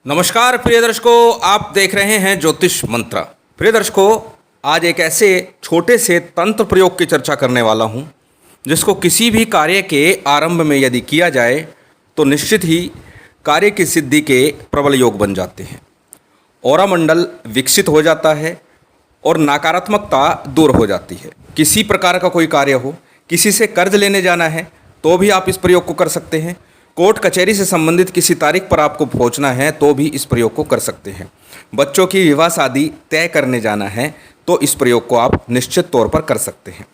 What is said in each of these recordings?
नमस्कार प्रिय दर्शकों, आप देख रहे हैं ज्योतिष मंत्र। प्रिय दर्शकों, आज एक ऐसे छोटे से तंत्र प्रयोग की चर्चा करने वाला हूं, जिसको किसी भी कार्य के आरंभ में यदि किया जाए तो निश्चित ही कार्य की सिद्धि के प्रबल योग बन जाते हैं। औरा मंडल विकसित हो जाता है और नकारात्मकता दूर हो जाती है। किसी प्रकार का कोई कार्य हो, किसी से कर्ज लेने जाना है तो भी आप इस प्रयोग को कर सकते हैं। कोर्ट कचहरी से संबंधित किसी तारीख पर आपको पहुंचना है तो भी इस प्रयोग को कर सकते हैं। बच्चों की विवाह शादी तय करने जाना है तो इस प्रयोग को आप निश्चित तौर पर कर सकते हैं।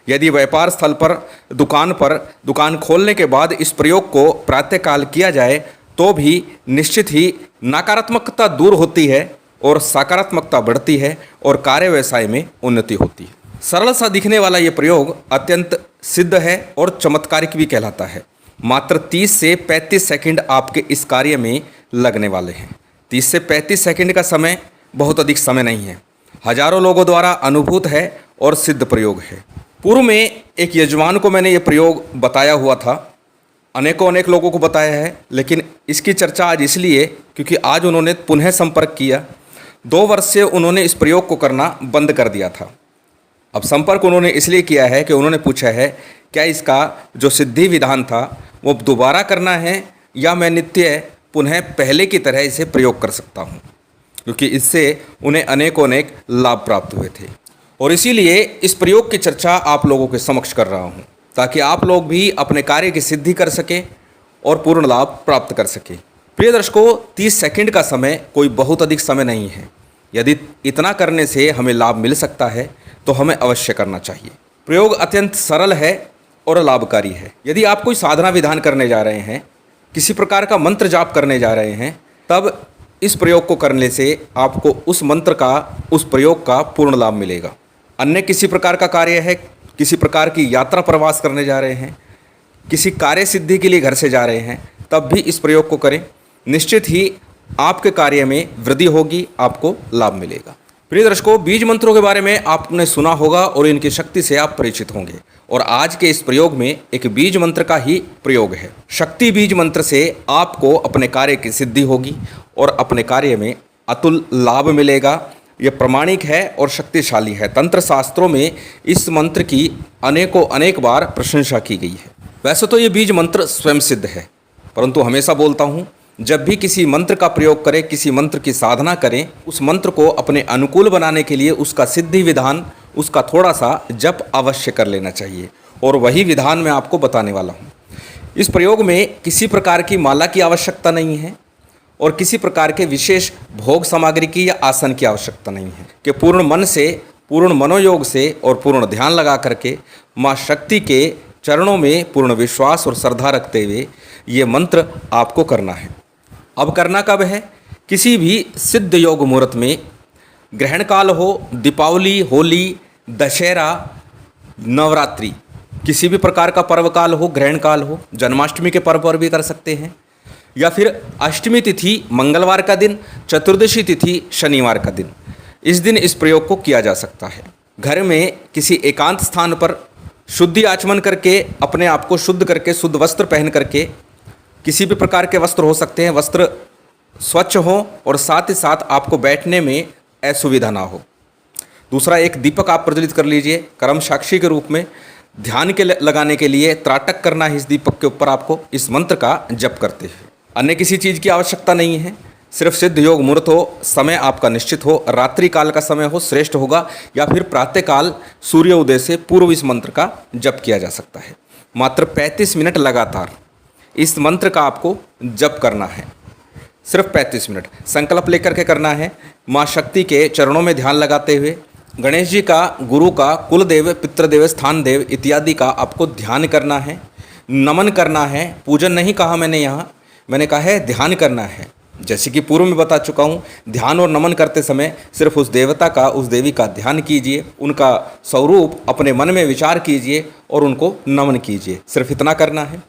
यदि व्यापार स्थल पर दुकान खोलने के बाद इस प्रयोग को प्रातःकाल किया जाए तो भी निश्चित ही नकारात्मकता दूर होती है और सकारात्मकता बढ़ती है और कार्य व्यवसाय में उन्नति होती है। सरल सा दिखने वाला ये प्रयोग अत्यंत सिद्ध है और चमत्कारिक भी कहलाता है। मात्र 30 से 35 सेकंड आपके इस कार्य में लगने वाले हैं। 30 से 35 सेकंड का समय बहुत अधिक समय नहीं है। हजारों लोगों द्वारा अनुभूत है और सिद्ध प्रयोग है। पूर्व में एक यजमान को मैंने ये प्रयोग बताया हुआ था, अनेक लोगों को बताया है, लेकिन इसकी चर्चा आज इसलिए क्योंकि आज उन्होंने पुनः संपर्क किया। 2 वर्ष से उन्होंने इस प्रयोग को करना बंद कर दिया था। अब संपर्क उन्होंने इसलिए किया है कि उन्होंने पूछा है क्या इसका जो सिद्धि विधान था वो दोबारा करना है या मैं नित्य पुनः पहले की तरह इसे प्रयोग कर सकता हूँ, क्योंकि इससे उन्हें अनेक लाभ प्राप्त हुए थे। और इसीलिए इस प्रयोग की चर्चा आप लोगों के समक्ष कर रहा हूँ, ताकि आप लोग भी अपने कार्य की सिद्धि कर सकें और पूर्ण लाभ प्राप्त कर सकें। प्रिय दर्शकों, 30 सेकंड का समय कोई बहुत अधिक समय नहीं है। यदि इतना करने से हमें लाभ मिल सकता है तो हमें अवश्य करना चाहिए। प्रयोग अत्यंत सरल है और लाभकारी है। यदि आप कोई साधना विधान करने जा रहे हैं, किसी प्रकार का मंत्र जाप करने जा रहे हैं, तब इस प्रयोग को करने से आपको उस मंत्र का, उस प्रयोग का पूर्ण लाभ मिलेगा। अन्य किसी प्रकार का कार्य है, किसी प्रकार की यात्रा प्रवास करने जा रहे हैं, किसी कार्य सिद्धि के लिए घर से जा रहे हैं, तब भी इस प्रयोग को करें। निश्चित ही आपके कार्य में वृद्धि होगी, आपको लाभ मिलेगा। प्रिय दर्शकों, बीज मंत्रों के बारे में आपने सुना होगा और इनकी शक्ति से आप परिचित होंगे। और आज के इस प्रयोग में एक बीज मंत्र का ही प्रयोग है। शक्ति बीज मंत्र से आपको अपने कार्य की सिद्धि होगी और अपने कार्य में अतुल लाभ मिलेगा। यह प्रमाणिक है और शक्तिशाली है। तंत्र शास्त्रों में इस मंत्र की अनेक बार प्रशंसा की गई है। वैसे तो ये बीज मंत्र स्वयं सिद्ध है, परंतु हमेशा बोलता हूँ, जब भी किसी मंत्र का प्रयोग करें, किसी मंत्र की साधना करें, उस मंत्र को अपने अनुकूल बनाने के लिए उसका सिद्धि विधान, उसका थोड़ा सा जप अवश्य कर लेना चाहिए। और वही विधान मैं आपको बताने वाला हूँ। इस प्रयोग में किसी प्रकार की माला की आवश्यकता नहीं है और किसी प्रकार के विशेष भोग सामग्री की या आसन की आवश्यकता नहीं है कि पूर्ण मन से, पूर्ण मनोयोग से और पूर्ण ध्यान लगा करके माँ शक्ति के चरणों में पूर्ण विश्वास और श्रद्धा रखते हुए ये मंत्र आपको करना है। अब करना कब है? किसी भी सिद्ध योग मुहूर्त में, ग्रहण काल हो, दीपावली, होली, दशहरा, नवरात्रि, किसी भी प्रकार का पर्व काल हो, ग्रहण काल हो, जन्माष्टमी के पर्व पर भी कर सकते हैं, या फिर अष्टमी तिथि मंगलवार का दिन, चतुर्दशी तिथि शनिवार का दिन, इस दिन इस प्रयोग को किया जा सकता है। घर में किसी एकांत स्थान पर शुद्धि आचमन करके, अपने आप को शुद्ध करके, शुद्ध वस्त्र पहन करके, किसी भी प्रकार के वस्त्र हो सकते हैं, वस्त्र स्वच्छ हो और साथ ही साथ आपको बैठने में असुविधा ना हो। दूसरा, एक दीपक आप प्रज्वलित कर लीजिए कर्म साक्षी के रूप में। ध्यान के लगाने के लिए त्राटक करना है इस दीपक के ऊपर आपको, इस मंत्र का जप करते हुए। अन्य किसी चीज़ की आवश्यकता नहीं है। सिर्फ सिद्ध योग मुहूर्त हो, समय आपका निश्चित हो, रात्रि काल का समय हो, श्रेष्ठ होगा, या फिर प्रातःकाल सूर्योदय से पूर्व इस मंत्र का जप किया जा सकता है। मात्र 35 मिनट लगातार इस मंत्र का आपको जप करना है। सिर्फ 35 मिनट संकल्प लेकर के करना है। माँ शक्ति के चरणों में ध्यान लगाते हुए गणेश जी का, गुरु का, कुल देव, पितृदेव, स्थान देव इत्यादि का आपको ध्यान करना है, नमन करना है। पूजन नहीं कहा मैंने यहाँ, मैंने कहा है ध्यान करना है। जैसे कि पूर्व में बता चुका हूँ, ध्यान और नमन करते समय सिर्फ उस देवता का, उस देवी का ध्यान कीजिए, उनका स्वरूप अपने मन में विचार कीजिए और उनको नमन कीजिए। सिर्फ इतना करना है।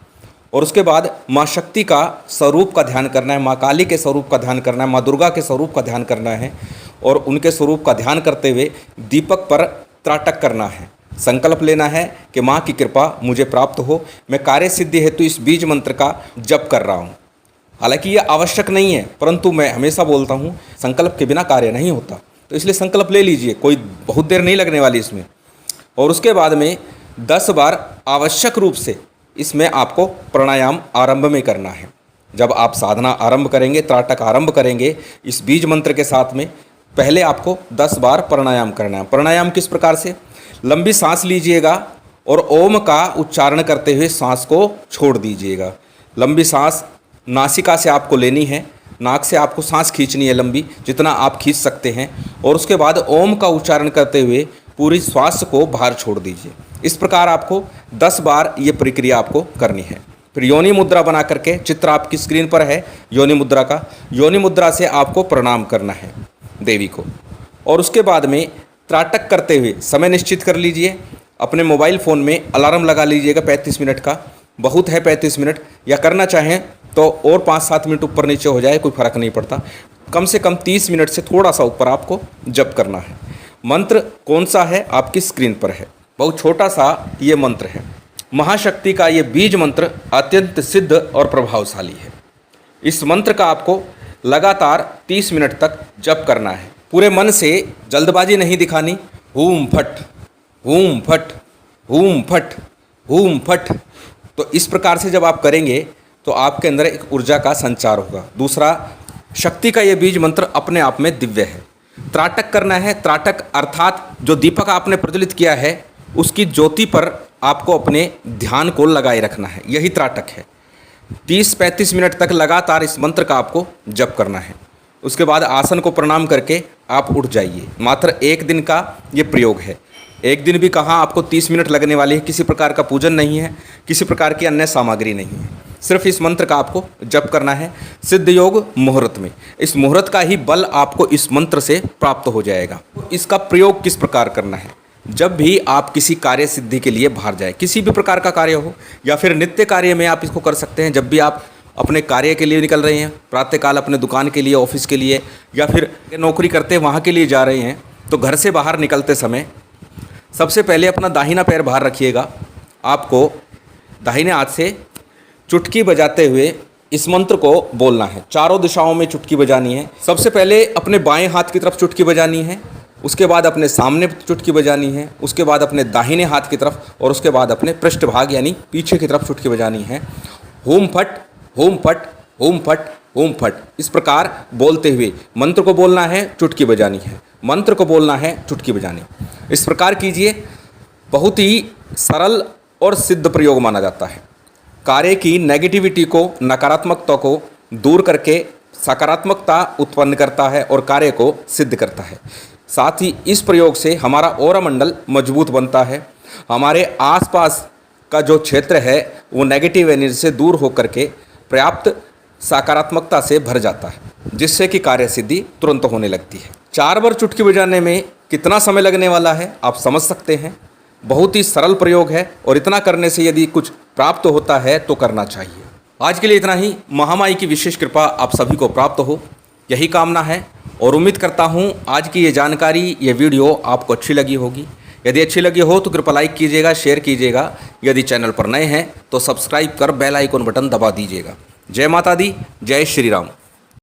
और उसके बाद माँ शक्ति का स्वरूप का ध्यान करना है, माँ काली के स्वरूप का ध्यान करना है, माँ दुर्गा के स्वरूप का ध्यान करना है। और उनके स्वरूप का ध्यान करते हुए दीपक पर त्राटक करना है। संकल्प लेना है कि माँ की कृपा मुझे प्राप्त हो, मैं कार्य सिद्धि हेतु इस बीज मंत्र का जप कर रहा हूँ। हालांकि ये आवश्यक नहीं है, परंतु मैं हमेशा बोलता हूँ संकल्प के बिना कार्य नहीं होता। तो इसलिए संकल्प ले लीजिए, कोई बहुत देर नहीं लगने वाली इसमें। और उसके बाद में 10 बार आवश्यक रूप से इसमें आपको प्राणायाम आरंभ में करना है। जब आप साधना आरंभ करेंगे, त्राटक आरंभ करेंगे इस बीज मंत्र के साथ में, पहले आपको 10 बार प्राणायाम करना है। प्राणायाम किस प्रकार से? लंबी सांस लीजिएगा और ओम का उच्चारण करते हुए सांस को छोड़ दीजिएगा। लंबी सांस नासिका से आपको लेनी है, नाक से आपको सांस खींचनी है लंबी, जितना आप खींच सकते हैं, और उसके बाद ओम का उच्चारण करते हुए पूरी श्वास को बाहर छोड़ दीजिए। इस प्रकार आपको 10 बार ये प्रक्रिया आपको करनी है। फिर योनि मुद्रा बना करके, चित्र आपकी स्क्रीन पर है योनि मुद्रा का, योनि मुद्रा से आपको प्रणाम करना है देवी को। और उसके बाद में त्राटक करते हुए समय निश्चित कर लीजिए। अपने मोबाइल फ़ोन में अलार्म लगा लीजिएगा 35 मिनट का, बहुत है 35 मिनट, या करना चाहें तो और 5-7 मिनट ऊपर नीचे हो जाए, कोई फ़र्क नहीं पड़ता। कम से कम 30 मिनट से थोड़ा सा ऊपर आपको जप करना है। मंत्र कौन सा है? आपकी स्क्रीन पर है, बहुत छोटा सा ये मंत्र है। महाशक्ति का ये बीज मंत्र अत्यंत सिद्ध और प्रभावशाली है। इस मंत्र का आपको लगातार 30 मिनट तक जप करना है। पूरे मन से, जल्दबाजी नहीं दिखानी। हूम फट, हूम फट, हूम फट, हूम फट। तो इस प्रकार से जब आप करेंगे तो आपके अंदर एक ऊर्जा का संचार होगा। दूसरा, शक्ति का ये बीज मंत्र अपने आप में दिव्य है। त्राटक करना है। त्राटक अर्थात जो दीपक आपने प्रज्वलित किया है उसकी ज्योति पर आपको अपने ध्यान को लगाए रखना है, यही त्राटक है। 30-35 मिनट तक लगातार इस मंत्र का आपको जप करना है। उसके बाद आसन को प्रणाम करके आप उठ जाइए। मात्र 1 दिन का ये प्रयोग है। 1 दिन भी कहाँ आपको 30 मिनट लगने वाली है। किसी प्रकार का पूजन नहीं है, किसी प्रकार की अन्य सामग्री नहीं है, सिर्फ इस मंत्र का आपको जप करना है सिद्ध योग मुहूर्त में। इस मुहूर्त का ही बल आपको इस मंत्र से प्राप्त हो जाएगा। इसका प्रयोग किस प्रकार करना है? जब भी आप किसी कार्य सिद्धि के लिए बाहर जाए, किसी भी प्रकार का कार्य हो या फिर नित्य कार्य में आप इसको कर सकते हैं। जब भी आप अपने कार्य के लिए निकल रहे हैं, प्रातःकाल अपने दुकान के लिए, ऑफिस के लिए, या फिर नौकरी करते वहाँ के लिए जा रहे हैं, तो घर से बाहर निकलते समय सबसे पहले अपना दाहिना पैर बाहर रखिएगा। आपको दाहिने हाथ से चुटकी बजाते हुए इस मंत्र को बोलना है। चारों दिशाओं में चुटकी बजानी है। सबसे पहले अपने बाएं हाथ की तरफ चुटकी बजानी है, उसके बाद अपने सामने चुटकी बजानी है, उसके बाद अपने दाहिने हाथ की तरफ, और उसके बाद अपने पृष्ठभाग यानी पीछे की तरफ चुटकी बजानी है। होम फट, होम फट, होम फट, होम फट। इस प्रकार बोलते हुए मंत्र को बोलना है, चुटकी बजानी है, मंत्र को बोलना है, चुटकी बजानी। इस प्रकार कीजिए। बहुत ही सरल और सिद्ध प्रयोग माना जाता है। कार्य की नेगेटिविटी को, नकारात्मकता को दूर करके सकारात्मकता उत्पन्न करता है और कार्य को सिद्ध करता है। साथ ही इस प्रयोग से हमारा ऑरा मंडल मजबूत बनता है। हमारे आसपास का जो क्षेत्र है वो नेगेटिव एनर्जी से दूर होकर के पर्याप्त सकारात्मकता से भर जाता है, जिससे कि कार्य सिद्धि तुरंत होने लगती है। 4 बार चुटकी बजाने में कितना समय लगने वाला है आप समझ सकते हैं। बहुत ही सरल प्रयोग है और इतना करने से यदि कुछ प्राप्त होता है तो करना चाहिए। आज के लिए इतना ही। महामाई की विशेष कृपा आप सभी को प्राप्त हो, यही कामना है। और उम्मीद करता हूँ आज की ये जानकारी, ये वीडियो आपको अच्छी लगी होगी। यदि अच्छी लगी हो तो कृपया लाइक कीजिएगा, शेयर कीजिएगा। यदि चैनल पर नए हैं तो सब्सक्राइब कर बेल आइकन बटन दबा दीजिएगा। जय माता दी, जय श्री राम।